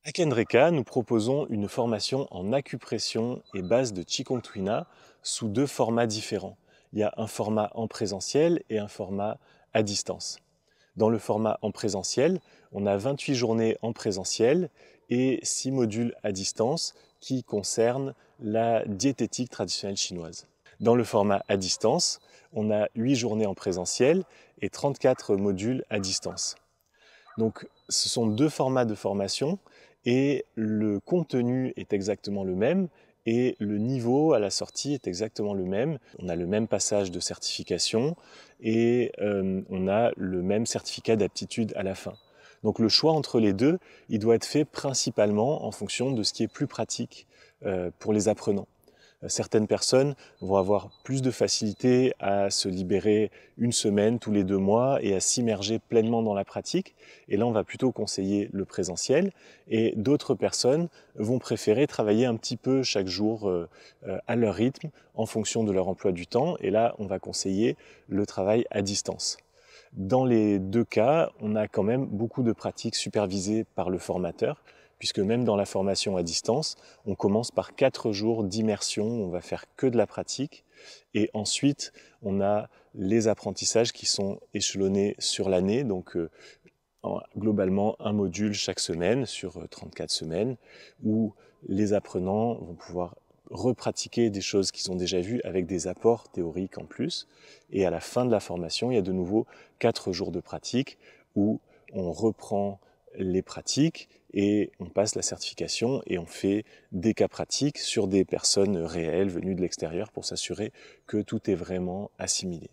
À Kendreka, nous proposons une formation en acupression et base de Qigong Tuina sous deux formats différents. Il y a un format en présentiel et un format à distance. Dans le format en présentiel, on a 28 journées en présentiel et 6 modules à distance qui concernent la diététique traditionnelle chinoise. Dans le format à distance, on a 8 journées en présentiel et 34 modules à distance. Donc ce sont deux formats de formation et le contenu est exactement le même et le niveau à la sortie est exactement le même. On a le même passage de certification et on a le même certificat d'aptitude à la fin. Donc le choix entre les deux, il doit être fait principalement en fonction de ce qui est plus pratique pour les apprenants. Certaines personnes vont avoir plus de facilité à se libérer une semaine tous les 2 mois et à s'immerger pleinement dans la pratique. Et là, on va plutôt conseiller le présentiel. Et d'autres personnes vont préférer travailler un petit peu chaque jour à leur rythme en fonction de leur emploi du temps. Et là, on va conseiller le travail à distance. Dans les deux cas, on a quand même beaucoup de pratiques supervisées par le formateur, puisque même dans la formation à distance, on commence par 4 jours d'immersion, on va faire que de la pratique, et ensuite on a les apprentissages qui sont échelonnés sur l'année, donc globalement un module chaque semaine sur 34 semaines, où les apprenants vont pouvoir repratiquer des choses qu'ils ont déjà vues avec des apports théoriques en plus. Et à la fin de la formation, il y a de nouveau 4 jours de pratique où on reprend les pratiques et on passe la certification et on fait des cas pratiques sur des personnes réelles venues de l'extérieur pour s'assurer que tout est vraiment assimilé.